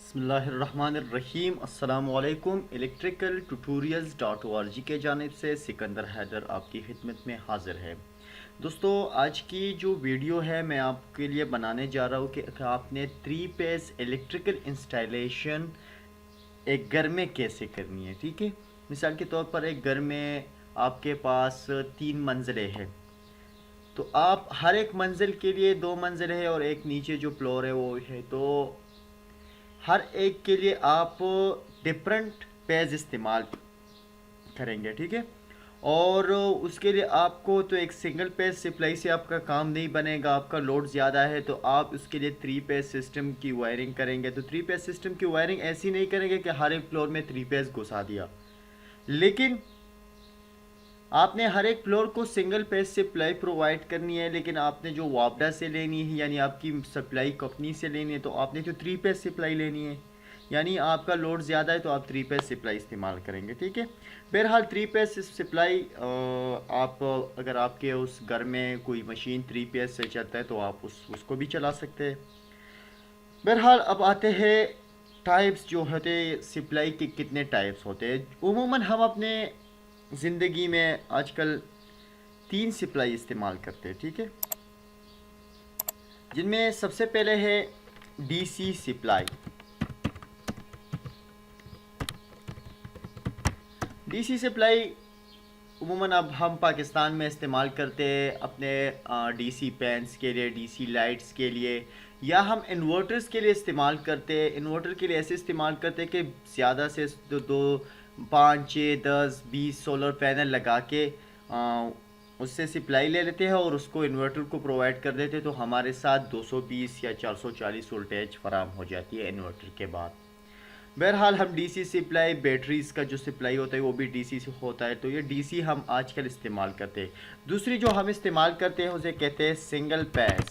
बिस्मिल्लाहिर्रहमानिर्रहीम। अस्सलामुअलैकुम। इलेक्ट्रिकल ट्यूटोरियल्स.org के जानिब से सिकंदर हैदर आपकी खिदमत में हाज़िर है। दोस्तों, आज की जो वीडियो है मैं आपके लिए बनाने जा रहा हूँ कि आपने 3 फेज़ इलेक्ट्रिकल इंस्टॉलेशन एक घर में कैसे करनी है। ठीक है, मिसाल के तौर पर एक घर में आपके पास 3 मंजिलें हैं, तो आप हर एक मंजिल के लिए 2 मंजिल है और एक नीचे जो फ्लोर है वो है, तो हर एक के लिए आप डिफरेंट पेज इस्तेमाल करेंगे। ठीक है, और उसके लिए आपको तो एक सिंगल पेज सप्लाई से आपका काम नहीं बनेगा, आपका लोड ज़्यादा है, तो आप उसके लिए 3 पेज सिस्टम की वायरिंग करेंगे। तो 3 पेज सिस्टम की वायरिंग ऐसी नहीं करेंगे कि हर एक फ्लोर में 3 पेज घुसा दिया, लेकिन आपने हर एक फ्लोर को सिंगल पेज सप्लाई प्रोवाइड करनी है। लेकिन आपने जो वापडा से लेनी है, यानी आपकी सप्लाई कंपनी से लेनी है, तो आपने जो 3 पेज सप्लाई लेनी है, यानी आपका लोड ज़्यादा है तो आप 3 पेज सप्लाई इस्तेमाल करेंगे। ठीक है, बहरहाल 3 पेज सप्लाई आप अगर आपके उस घर में कोई मशीन 3 पेज से चलता है तो आप उसको भी चला सकते हैं। बहरहाल अब आते हैं टाइप्स जो होते हैं, सप्लाई के कितने टाइप्स होते हैं। उमूमन हम अपने ज़िंदगी में आजकल 3 सप्लाई इस्तेमाल करते हैं। ठीक है, जिनमें सबसे पहले है डीसी सप्लाई। डीसी सप्लाई उमूमन अब हम पाकिस्तान में इस्तेमाल करते हैं अपने डीसी फैंस के लिए, डीसी लाइट्स के लिए, या हम इन्वर्टर्स के लिए इस्तेमाल करते हैं। इन्वर्टर के लिए ऐसे इस्तेमाल करते हैं कि ज़्यादा से दो 5, 6, 10, 20 सोलर पैनल लगा के उससे सप्लाई ले लेते हैं और उसको इन्वर्टर को प्रोवाइड कर देते हैं, तो हमारे साथ 220 या 440 वोल्टेज फराम हो जाती है इन्वर्टर के बाद। बहरहाल हम डीसी सप्लाई, बैटरीज का जो सप्लाई होता है वो भी डीसी से होता है, तो ये डीसी हम आजकल इस्तेमाल करते हैं। दूसरी जो हम इस्तेमाल करते हैं उसे कहते हैं सिंगल पैस।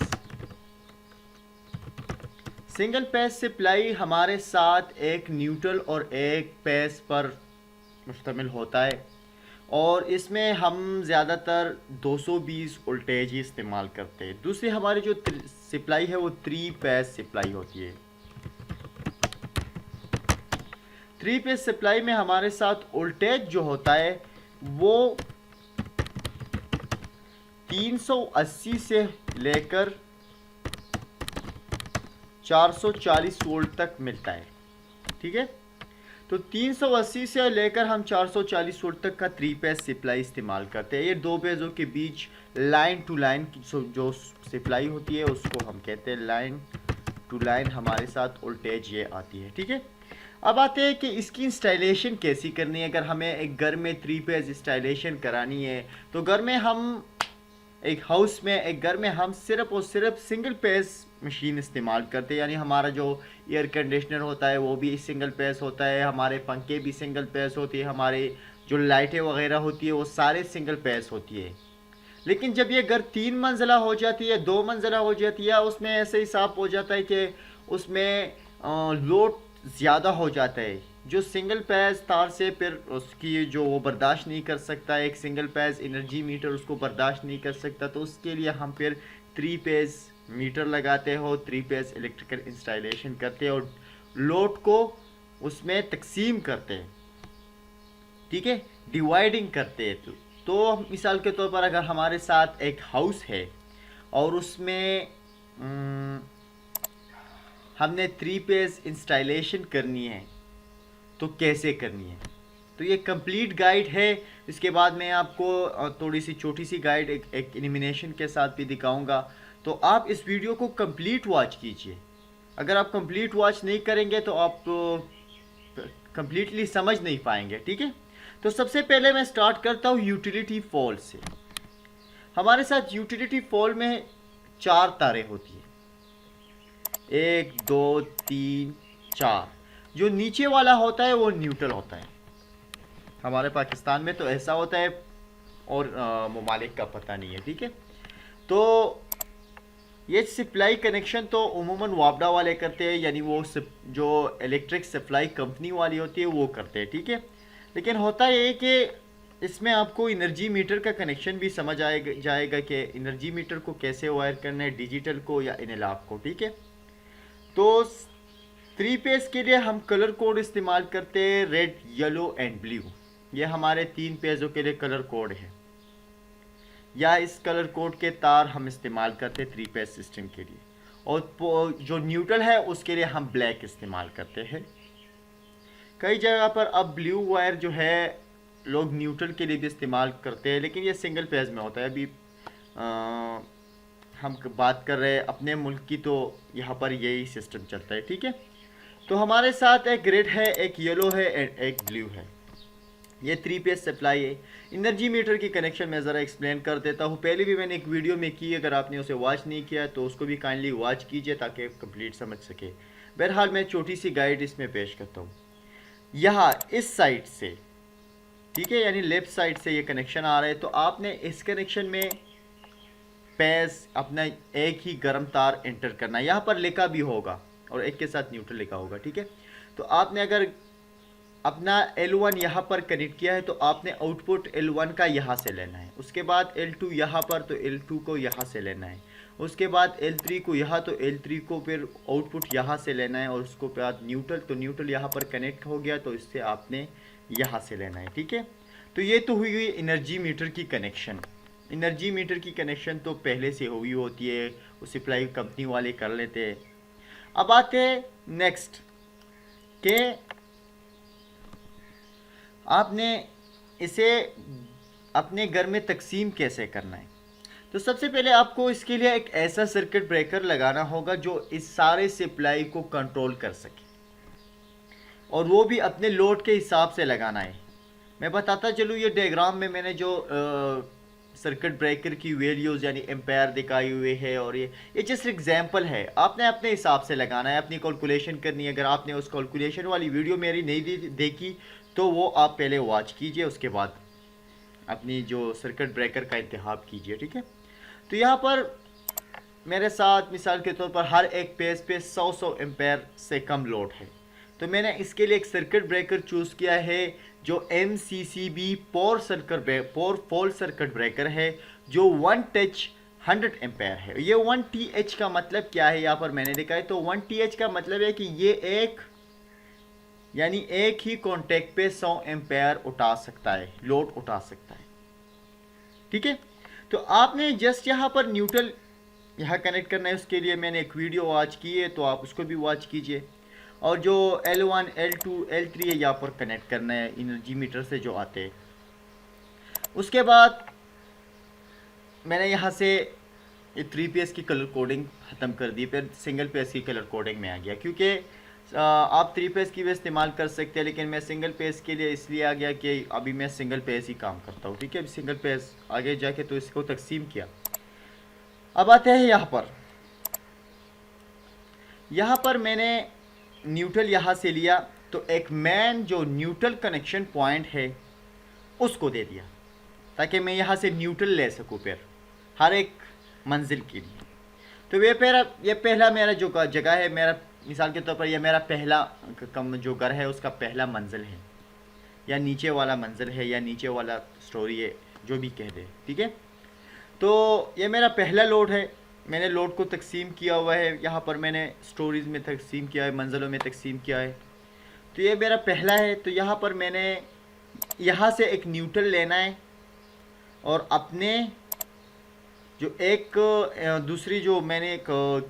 सिंगल पैस सप्लाई हमारे साथ एक न्यूट्रल और एक पैस पर मुश्तमिल होता है, और इसमें हम ज़्यादातर 220 वोल्टेज ही इस्तेमाल करते हैं। दूसरी हमारी जो सप्लाई है वो 3 पैस सप्लाई होती है। 3 पेज सप्लाई में हमारे साथ वोल्टेज जो होता है वो 380 से लेकर 440 वोल्ट तक मिलता है। ठीक है, तो 380 से लेकर हम 440 वोल्ट तक का 3 पेज सप्लाई इस्तेमाल करते हैं। ये 2 पेजों के बीच लाइन टू लाइन जो सप्लाई होती है उसको हम कहते हैं लाइन टू लाइन। हमारे साथ वोल्टेज ये आती है। ठीक है, अब आते हैं कि इसकी इंस्टॉलेशन कैसी करनी है। अगर हमें एक घर में 3 पेज इंस्टॉलेशन करानी है, तो घर में हम एक हाउस में, एक घर में हम सिर्फ और सिर्फ सिंगल पेज मशीन इस्तेमाल करते हैं। यानी हमारा जो एयर कंडीशनर होता है वो भी सिंगल पेज होता है, हमारे पंखे भी सिंगल पेज होती है, हमारे जो लाइटें वगैरह होती है वो सारे सिंगल पेज होती है। लेकिन जब ये घर 3 मंजिला हो जाती है, 2 मंजिला हो जाती है, उसमें ऐसे हिसाब हो जाता है कि उसमें लोड ज़्यादा हो जाता है। जो सिंगल पैज तार से फिर उसकी जो वो बर्दाश्त नहीं कर सकता, एक सिंगल पैज एनर्जी मीटर उसको बर्दाश्त नहीं कर सकता, तो उसके लिए हम फिर 3 पेज मीटर लगाते हो, 3 पेज इलेक्ट्रिकल इंस्टॉलेशन करते हैं और लोड को उसमें तकसीम करते हैं। ठीक है, डिवाइडिंग करते हैं। तो मिसाल के तौर पर अगर हमारे साथ एक हाउस है और उसमें हमने 3 पेज इंस्टॉलेशन करनी है, तो कैसे करनी है, तो ये कंप्लीट गाइड है। इसके बाद मैं आपको थोड़ी सी छोटी सी गाइड एक एनिमेशन के साथ भी दिखाऊंगा, तो आप इस वीडियो को कंप्लीट वॉच कीजिए। अगर आप कंप्लीट वॉच नहीं करेंगे तो आप कंप्लीटली समझ नहीं पाएंगे। ठीक है, तो सबसे पहले मैं स्टार्ट करता हूँ यूटिलिटी फॉल से। हमारे साथ यूटिलिटी फॉल में 4 तारें होती है, 1 2 3 4। जो नीचे वाला होता है वो न्यूट्रल होता है। हमारे पाकिस्तान में तो ऐसा होता है, और ममालिक का पता नहीं है। ठीक है, तो ये सप्लाई कनेक्शन तो उमूमन वापडा वाले करते हैं, यानी वो जो इलेक्ट्रिक सप्लाई कंपनी वाली होती है वो करते हैं। ठीक है, लेकिन होता ये कि इसमें आपको एनर्जी मीटर का कनेक्शन भी समझ जाएगा कि एनर्जी मीटर को कैसे वायर करना है, डिजिटल को या एनालॉग को। ठीक है, तो थ्री पेज के लिए हम कलर कोड इस्तेमाल करते हैं रेड, येलो एंड ब्लू। ये हमारे 3 पेजों के लिए कलर कोड है, या इस कलर कोड के तार हम इस्तेमाल करते हैं 3 पेज सिस्टम के लिए। और जो न्यूट्रल है उसके लिए हम ब्लैक इस्तेमाल करते हैं। कई जगह पर अब ब्लू वायर जो है लोग न्यूट्रल के लिए भी इस्तेमाल करते हैं, लेकिन ये सिंगल पेज में होता है। अभी हम बात कर रहे हैं अपने मुल्क की, तो यहाँ पर यही सिस्टम चलता है, ठीक है। तो हमारे साथ एक रेड है, एक येलो है एंड एक ब्लू है। ये 3 पेज सप्लाई है। एनर्जी मीटर की कनेक्शन मैं ज़रा एक्सप्लेन कर देता हूँ। पहले भी मैंने एक वीडियो में की, अगर आपने उसे वॉच नहीं किया तो उसको भी काइंडली वॉच कीजिए ताकि आप कंप्लीट समझ सके। बहरहाल मैं छोटी सी गाइड इसमें पेश करता हूँ। यहाँ इस साइड से, ठीक है, यानी लेफ्ट साइड से ये कनेक्शन आ रहा है, तो आपने इस कनेक्शन में पेज अपना एक ही गर्म तार एंटर करना है। यहाँ पर लिखा भी होगा और एक के साथ न्यूट्रल लिखा होगा, ठीक है। तो आपने अगर अपना L1 यहाँ पर कनेक्ट किया है तो आपने आउटपुट L1 का यहाँ से लेना है। उसके बाद L2 यहाँ पर, तो L2 को यहाँ से लेना है। उसके बाद L3 को यहाँ, तो L3 को फिर आउटपुट यहाँ से लेना है। और उसको बाद न्यूट्रल, तो न्यूट्रल यहाँ पर कनेक्ट हो गया तो इससे आपने यहाँ से लेना है, ठीक है। तो ये तो हुई एनर्जी मीटर की कनेक्शन। एनर्जी मीटर की कनेक्शन तो पहले से हुई होती है, वो सप्लाई कंपनी वाले कर लेते हैं। अब आते हैं नेक्स्ट के आपने इसे अपने घर में तकसीम कैसे करना है। तो सबसे पहले आपको इसके लिए एक ऐसा सर्किट ब्रेकर लगाना होगा जो इस सारे सप्लाई को कंट्रोल कर सके, और वो भी अपने लोड के हिसाब से लगाना है। मैं बताता चलूँ, ये डायग्राम में मैंने जो सर्किट ब्रेकर की वैल्यूज़ यानी एम्पायर दिखाई हुए है, और ये जस्ट एग्जांपल है। आपने अपने हिसाब से लगाना है, अपनी कैलकुलेशन करनी है। अगर आपने उस कैलकुलेशन वाली वीडियो मेरी नहीं देखी तो वो आप पहले वॉच कीजिए, उसके बाद अपनी जो सर्किट ब्रेकर का इंतखाब कीजिए, ठीक है। तो यहाँ पर मेरे साथ मिसाल के तौर पर हर एक पेज पे 100 एम्पेयर से कम लोड है, तो मैंने इसके लिए एक सर्किट ब्रेकर चूज़ किया है जो MCCB पोर सर्किट ब्रेकर है, जो 1 टच 100 एम्पेयर है। ये 1 TH का मतलब क्या है, यहाँ पर मैंने लिखा है। तो 1 TH का मतलब है कि ये यानी एक ही कॉन्टैक्ट पे 100 एम्पेयर उठा सकता है, लोड उठा सकता है, ठीक है। तो आपने जस्ट यहाँ पर न्यूट्रल यहाँ कनेक्ट करना है। उसके लिए मैंने एक वीडियो वॉच की है, तो आप उसको भी वॉच कीजिए। और जो L1, L2, L3 है यहाँ पर कनेक्ट करना है एनर्जी मीटर से जो आते हैं। उसके बाद मैंने यहाँ से ये 3 पेज की कलर कोडिंग ख़त्म कर दी, फिर सिंगल पेज की कलर कोडिंग में आ गया। क्योंकि आप 3 पेज की भी इस्तेमाल कर सकते हैं, लेकिन मैं सिंगल पेज के लिए इसलिए आ गया कि अभी मैं सिंगल पेज ही काम करता हूँ, ठीक है। सिंगल पेज आगे जाके तो इसको तकसीम किया। अब आते हैं यहाँ पर मैंने न्यूट्रल यहाँ से लिया, तो एक मेन जो न्यूट्रल कनेक्शन पॉइंट है उसको दे दिया, ताकि मैं यहाँ से न्यूट्रल ले सकूँ फिर हर एक मंजिल के लिए। तो ये पहला मेरा जो जगह है, मेरा मिसाल के तौर पर ये मेरा पहला जो घर है उसका पहला मंजिल है, या नीचे वाला मंजिल है, या नीचे वाला स्टोरी है, जो भी कह दे, ठीक है। तो ये मेरा पहला लोड है। मैंने लोड को तकसीम किया हुआ है, यहाँ पर मैंने स्टोरीज़ में तकसीम किया है, मंजिलों में तकसीम किया है। तो ये मेरा पहला है। तो यहाँ पर मैंने यहाँ से एक न्यूट्रल लेना है, और अपने जो एक दूसरी जो मैंने एक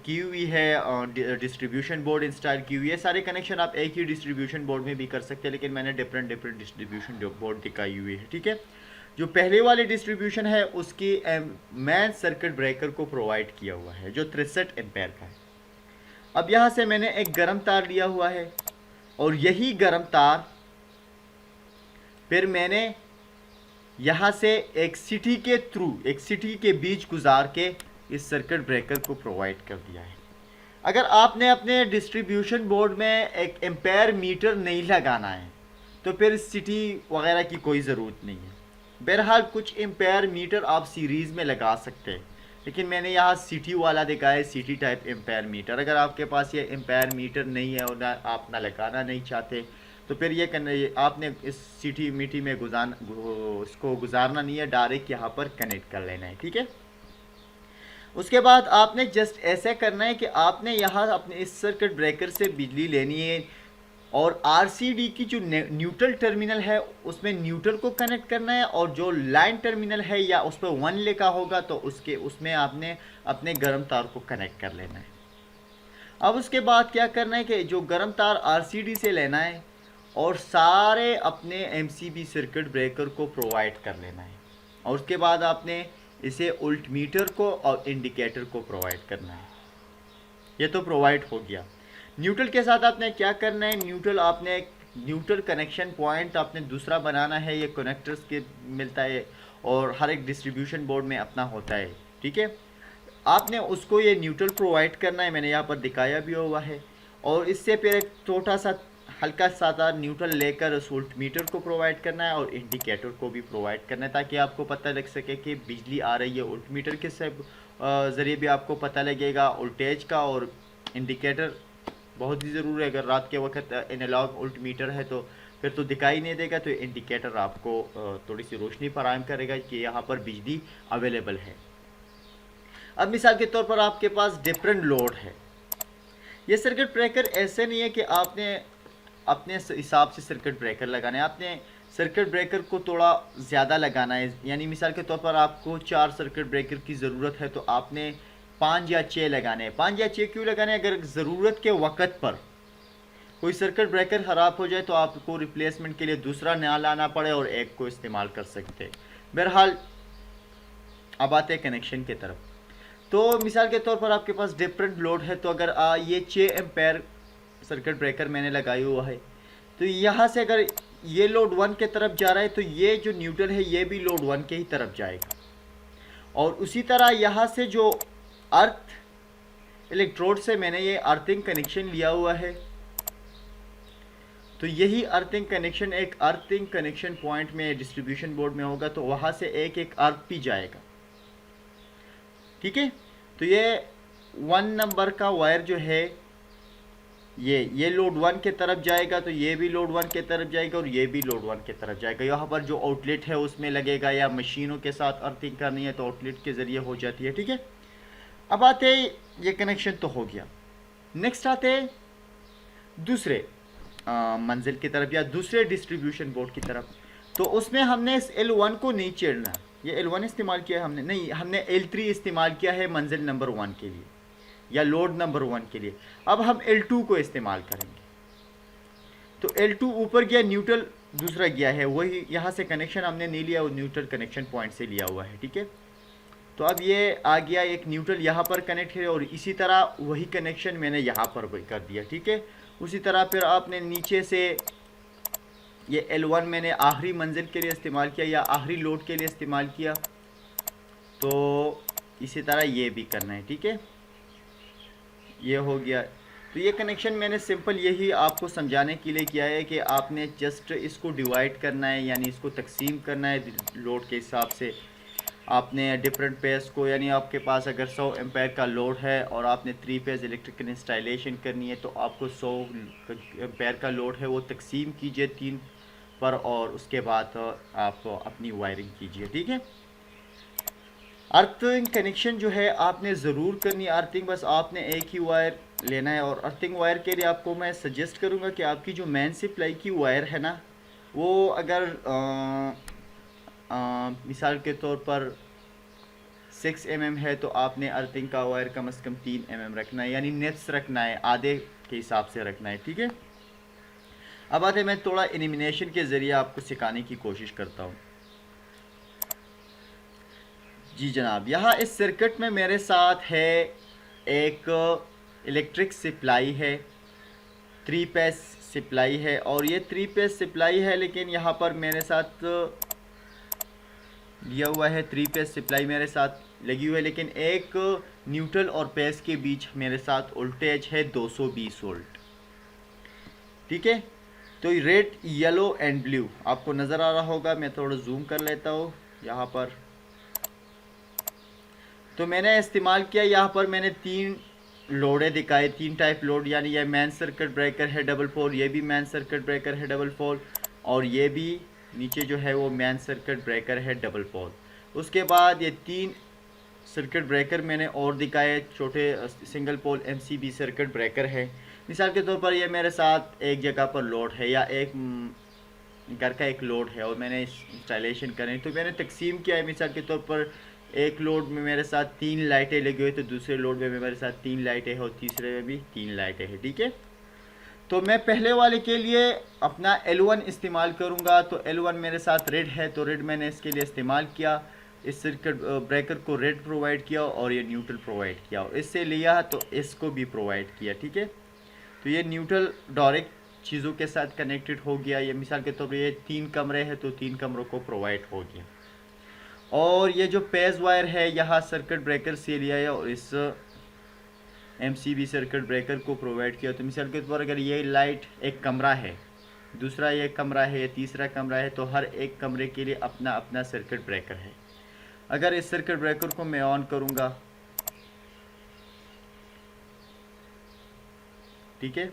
की हुई है डिस्ट्रीब्यूशन बोर्ड इंस्टॉल की हुई है। सारे कनेक्शन आप एक ही डिस्ट्रीब्यूशन बोर्ड में भी कर सकते हैं, लेकिन मैंने डिफरेंट डिस्ट्रीब्यूशन बोर्ड दिखाई हुई है, ठीक है। जो पहले वाले डिस्ट्रीब्यूशन है उसकी मेन सर्किट ब्रेकर को प्रोवाइड किया हुआ है, जो 63 एम्पेयर का है। अब यहाँ से मैंने एक गर्म तार लिया हुआ है, और यही गर्म तार फिर मैंने यहाँ से एक सिटी के बीच गुजार के इस सर्किट ब्रेकर को प्रोवाइड कर दिया है। अगर आपने अपने डिस्ट्रीब्यूशन बोर्ड में एक एम्पेयर मीटर नहीं लगाना है तो फिर सिटी वगैरह की कोई ज़रूरत नहीं है। बहरहाल कुछ एम्पेयर मीटर आप सीरीज़ में लगा सकते हैं, लेकिन मैंने यहाँ सिटी वाला दिखाया है, सिटी टाइप एम्पेयर मीटर। अगर आपके पास ये एम्पेयर मीटर नहीं है और आप ना लगाना नहीं चाहते तो फिर ये आपने इस सिटी मीटी में इसको गुजारना नहीं है, डायरेक्ट यहाँ पर कनेक्ट कर लेना है, ठीक है। उसके बाद आपने जस्ट ऐसा करना है कि आपने यहाँ अपने इस सर्किट ब्रेकर से बिजली लेनी है और आरसीडी की जो न्यूट्रल टर्मिनल है उसमें न्यूट्रल को कनेक्ट करना है, और जो लाइन टर्मिनल है या उस पर 1 लिखा होगा तो उसमें आपने अपने गर्म तार को कनेक्ट कर लेना है। अब उसके बाद क्या करना है कि जो गर्म तार आरसीडी से लेना है और सारे अपने एमसीबी सर्किट ब्रेकर को प्रोवाइड कर लेना है, और उसके बाद आपने इसे उल्टमीटर को और इंडिकेटर को प्रोवाइड करना है। ये तो प्रोवाइड हो गया। न्यूट्रल के साथ आपने क्या करना है, न्यूट्रल कनेक्शन पॉइंट आपने दूसरा बनाना है। ये कनेक्टर्स के मिलता है और हर एक डिस्ट्रीब्यूशन बोर्ड में अपना होता है, ठीक है। आपने उसको ये न्यूट्रल प्रोवाइड करना है, मैंने यहाँ पर दिखाया भी हुआ है। और इससे फिर एक छोटा सा हल्का सा न्यूट्रल लेकर उस वोल्टमीटर को प्रोवाइड करना है और इंडिकेटर को भी प्रोवाइड करना है, ताकि आपको पता लग सके कि बिजली आ रही है। वोल्टमीटर के ज़रिए भी आपको पता लगेगा वोल्टेज का, और इंडिकेटर बहुत ही ज़रूरी है। अगर रात के वक्त एनालॉग वोल्टमीटर है तो फिर तो दिखाई नहीं देगा, तो इंडिकेटर आपको थोड़ी सी रोशनी फराहम करेगा कि यहाँ पर बिजली अवेलेबल है। अब मिसाल के तौर पर आपके पास डिफरेंट लोड है। ये सर्किट ब्रेकर ऐसे नहीं है कि आपने अपने हिसाब से सर्किट ब्रेकर लगाना है, आपने सर्किट ब्रेकर को थोड़ा ज़्यादा लगाना है। यानी मिसाल के तौर पर आपको 4 सर्किट ब्रेकर की ज़रूरत है तो आपने 5 या 6 लगाने हैं। 5 या 6 क्यों लगाने हैं? अगर ज़रूरत के वक्त पर कोई सर्किट ब्रेकर ख़राब हो जाए तो आपको रिप्लेसमेंट के लिए दूसरा नया लाना पड़े और एक को इस्तेमाल कर सकते हैं। बहरहाल अब आते हैं कनेक्शन की तरफ। तो मिसाल के तौर पर आपके पास डिफरेंट लोड है, तो अगर ये 6 एम्पेयर सर्किट ब्रेकर मैंने लगाई हुआ है, तो यहाँ से अगर ये लोड 1 के तरफ जा रहा है तो ये जो न्यूट्रल है ये भी लोड 1 के ही तरफ जाएगा। और उसी तरह यहाँ से जो अर्थ इलेक्ट्रोड से मैंने ये अर्थिंग कनेक्शन लिया हुआ है, तो यही अर्थिंग कनेक्शन एक अर्थिंग कनेक्शन पॉइंट में डिस्ट्रीब्यूशन बोर्ड में होगा, तो वहाँ से एक एक अर्थ भी जाएगा, ठीक है। तो ये 1 नंबर का वायर जो है ये लोड 1 के तरफ जाएगा, तो ये भी लोड 1 के तरफ जाएगा और ये भी लोड 1 के तरफ जाएगा। यहाँ पर जो आउटलेट है उसमें लगेगा, या मशीनों के साथ अर्थिंग करनी है तो आउटलेट के ज़रिए हो जाती है, ठीक है। अब आते ये कनेक्शन तो हो गया। नेक्स्ट आते दूसरे मंजिल की तरफ या दूसरे डिस्ट्रीब्यूशन बोर्ड की तरफ। तो उसमें हमने इस L1 को नहीं छेड़ना। ये L1 इस्तेमाल किया है हमने, नहीं, हमने L3 इस्तेमाल किया है मंजिल नंबर 1 के लिए या लोड नंबर 1 के लिए। अब हम L2 को इस्तेमाल करेंगे। तो L2 ऊपर गया, न्यूट्रल दूसरा गया है, वही यहाँ से कनेक्शन हमने नहीं लिया, वो न्यूट्रल कनेक्शन पॉइंट से लिया हुआ है, ठीक है। तो अब ये आ गया, एक न्यूट्रल यहाँ पर कनेक्ट है और इसी तरह वही कनेक्शन मैंने यहाँ पर कर दिया, ठीक है। उसी तरह फिर आपने नीचे से ये L1 मैंने आखिरी मंजिल के लिए इस्तेमाल किया या आखिरी लोड के लिए इस्तेमाल किया, तो इसी तरह ये भी करना है, ठीक है। ये हो गया। तो ये कनेक्शन मैंने सिंपल यही आपको समझाने के लिए किया है कि आपने जस्ट इसको डिवाइड करना है, यानी इसको तकसीम करना है लोड के हिसाब से। आपने डिफरेंट पेज को, यानी आपके पास अगर 100 एम्पेयर का लोड है और आपने 3 फेज इलेक्ट्रिकल इंस्टॉलेशन करनी है, तो आपको 100 एम्पेयर का लोड है वो तकसीम कीजिए 3 पर, और उसके बाद आप अपनी वायरिंग कीजिए, ठीक है। अर्थिंग कनेक्शन जो है आपने ज़रूर करनी है। अर्थिंग बस आपने एक ही वायर लेना है, और अर्थिंग वायर के लिए आपको मैं सजेस्ट करूँगा कि आपकी जो मेन सप्लाई की वायर है ना, वो अगर मिसाल के तौर पर 6 mm है, तो आपने अर्थिंग का वायर कम से कम 3 mm रखना है, यानी नेट्स रखना है, आधे के हिसाब से रखना है, ठीक है। अब आते मैं थोड़ा एलिमिनेशन के ज़रिए आपको सिखाने की कोशिश करता हूँ। जी जनाब, यहाँ इस सर्किट में मेरे साथ है एक इलेक्ट्रिक सप्लाई है, 3 फेज सप्लाई है, और ये 3 फेज सप्लाई है, लेकिन यहाँ पर मेरे साथ दिया हुआ है 3 फेज सप्लाई मेरे साथ लगी हुई है, लेकिन एक न्यूट्रल और फेज के बीच मेरे साथ वोल्टेज है 220 वोल्ट, ठीक है। तो रेड, येलो एंड ब्लू आपको नज़र आ रहा होगा, मैं थोड़ा जूम कर लेता हूँ यहाँ पर। तो मैंने इस्तेमाल किया, यहाँ पर मैंने 3 लोडें दिखाए, 3 टाइप लोड, यानी ये मैन सर्किट ब्रेकर है 444, ये भी मैन सर्किट ब्रेकर है 444, और ये भी नीचे जो है वो मैन सर्किट ब्रेकर है 444। उसके बाद ये 3 सर्किट ब्रेकर मैंने और दिखाए, छोटे single pole MCB circuit breaker है। मिसाल के तौर पर ये मेरे साथ एक जगह पर लोड है या एक घर का एक लोड है और मैंने इंस्टॉलेशन करें तो मैंने तकसीम किया है। मिसाल के तौर पर एक लोड में मेरे साथ 3 लाइटें लगी हुई तो दूसरे लोड में मेरे साथ 3 लाइटें हैं और तीसरे में भी 3 लाइटें हैं, ठीक है। तो मैं पहले वाले के लिए अपना L1 इस्तेमाल करूंगा। तो L1 मेरे साथ रेड है तो रेड मैंने इसके लिए इस्तेमाल किया, इस सर्किट ब्रेकर को रेड प्रोवाइड किया और ये न्यूट्रल प्रोवाइड किया और इससे लिया तो इसको भी प्रोवाइड किया, ठीक है। तो ये न्यूट्रल डायरेक्ट चीज़ों के साथ कनेक्टेड हो गया। ये मिसाल के तौर पर ये 3 कमरे हैं तो 3 कमरों को प्रोवाइड हो गया। और ये जो पेज वायर है यहाँ सर्किट ब्रेकर से लिया है और इस MCB सर्किट ब्रेकर को प्रोवाइड किया। तो मिसाल के तौर पर अगर ये लाइट एक कमरा है, दूसरा ये कमरा है, ये तीसरा कमरा है, तो हर एक कमरे के लिए अपना अपना सर्किट ब्रेकर है। अगर इस सर्किट ब्रेकर को मैं ऑन करूँगा, ठीक है,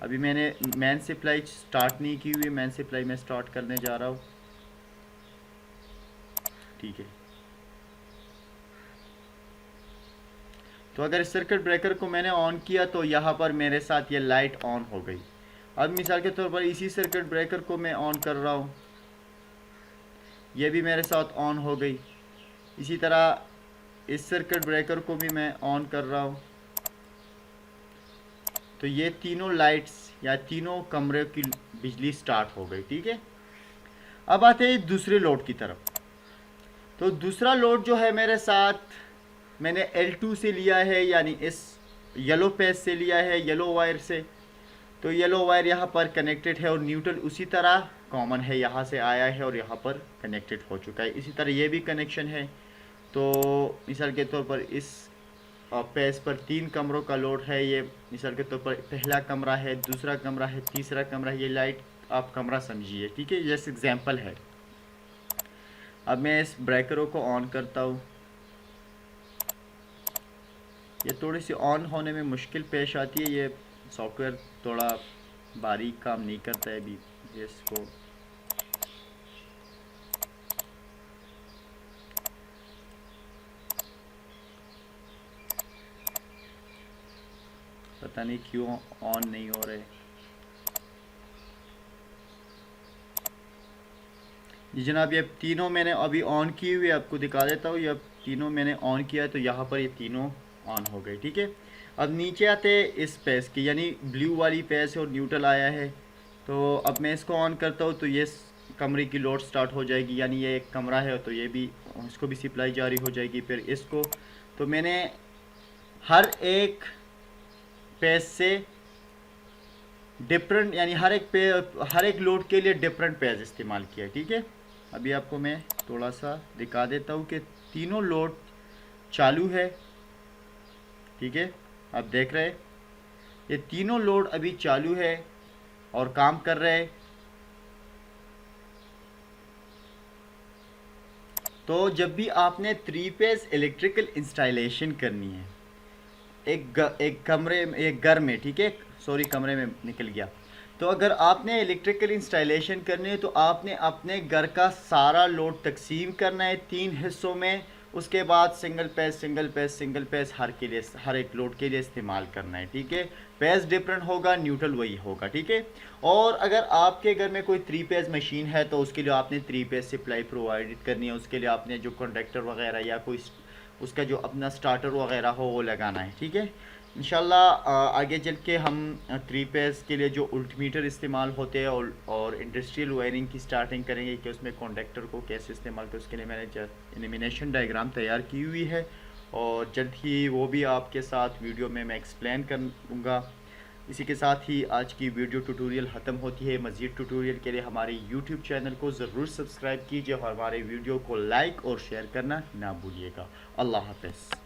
अभी मैंने मेन सप्लाई स्टार्ट नहीं की हुई, मेन सप्लाई में स्टार्ट करने जा रहा हूँ, ठीक है। तो अगर इस सर्किट ब्रेकर को मैंने ऑन किया तो यहाँ पर मेरे साथ ये लाइट ऑन हो गई। अब मिसाल के तौर पर इसी सर्किट ब्रेकर को मैं ऑन कर रहा हूँ, ये भी मेरे साथ ऑन हो गई। इसी तरह इस सर्किट ब्रेकर को भी मैं ऑन कर रहा हूँ तो ये तीनों लाइट्स या तीनों कमरे की बिजली स्टार्ट हो गई, ठीक है। अब आते हैं दूसरे लोड की तरफ। तो दूसरा लोड जो है मेरे साथ मैंने L2 से लिया है, यानी इस येलो पेज से लिया है, येलो वायर से। तो येलो वायर यहाँ पर कनेक्टेड है और न्यूट्रल उसी तरह कॉमन है, यहाँ से आया है और यहाँ पर कनेक्टेड हो चुका है। इसी तरह ये भी कनेक्शन है। तो मिसाल के तौर पर इस पेज पर 3 कमरों का लोड है। ये मिसाल के तौर पर पहला कमरा है, दूसरा कमरा है, तीसरा कमरा है। ये लाइट आप कमरा समझिए, ठीक है, जैसे एग्जाम्पल है। अब मैं इस ब्रेकरों को ऑन करता हूँ। ये थोड़ी सी ऑन होने में मुश्किल पेश आती है, ये सॉफ्टवेयर थोड़ा बारीक काम नहीं करता है अभी इसको। पता नहीं क्यों ऑन नहीं हो रहे। जी जनाब, ये तीनों मैंने अभी ऑन किए हुए, आपको दिखा देता हूँ। ये तीनों मैंने ऑन किया तो यहाँ पर ये तीनों ऑन हो गए, ठीक है। अब नीचे आते इस पेज की, यानी ब्लू वाली पेज है और न्यूट्रल आया है। तो अब मैं इसको ऑन करता हूँ तो ये कमरे की लोड स्टार्ट हो जाएगी, यानी ये एक कमरा है तो ये भी, इसको भी सप्लाई जारी हो जाएगी। फिर इसको तो मैंने हर एक पेज से डिफरेंट, यानी हर एक लोड के लिए डिफरेंट पेज इस्तेमाल किया, ठीक है। अभी आपको मैं थोड़ा सा दिखा देता हूँ कि तीनों लोड चालू है, ठीक है। आप देख रहे हैं ये तीनों लोड अभी चालू है और काम कर रहे हैं। तो जब भी आपने 3 फेज इलेक्ट्रिकल इंस्टॉलेशन करनी है एक कमरे में, एक घर में, ठीक है, सॉरी कमरे में निकल गया। तो अगर आपने इलेक्ट्रिकल इंस्टॉलेशन करनी है तो आपने अपने घर का सारा लोड तकसीम करना है 3 हिस्सों में। उसके बाद सिंगल पेज हर एक लोड के लिए इस्तेमाल करना है, ठीक है। पेज डिफरेंट होगा, न्यूट्रल वही होगा, ठीक है। और अगर आपके घर में कोई 3 पेज मशीन है तो उसके लिए आपने 3 पेज सप्लाई प्रोवाइड करनी है। उसके लिए आपने जो कंडक्टर वगैरह या कोई उसका जो अपना स्टार्टर वगैरह हो वो लगाना है, ठीक है। इंशाल्लाह आगे चल के हम 3 पेज के लिए जो उल्टीमीटर इस्तेमाल होते हैं और इंडस्ट्रियल वायरिंग की स्टार्टिंग करेंगे कि उसमें कंडक्टर को कैसे इस्तेमाल करें। उसके लिए मैंने एनिमेशन डायग्राम तैयार की हुई है और जल्द ही वो भी आपके साथ वीडियो में मैं एक्सप्लेन करूँगा। इसी के साथ ही आज की वीडियो ट्यूटोरियल ख़त्म होती है। मज़ीद ट्यूटोरियल के लिए हमारे यूट्यूब चैनल को ज़रूर सब्सक्राइब कीजिए और हमारे वीडियो को लाइक और शेयर करना ना भूलिएगा। अल्लाह हाफ़िज़।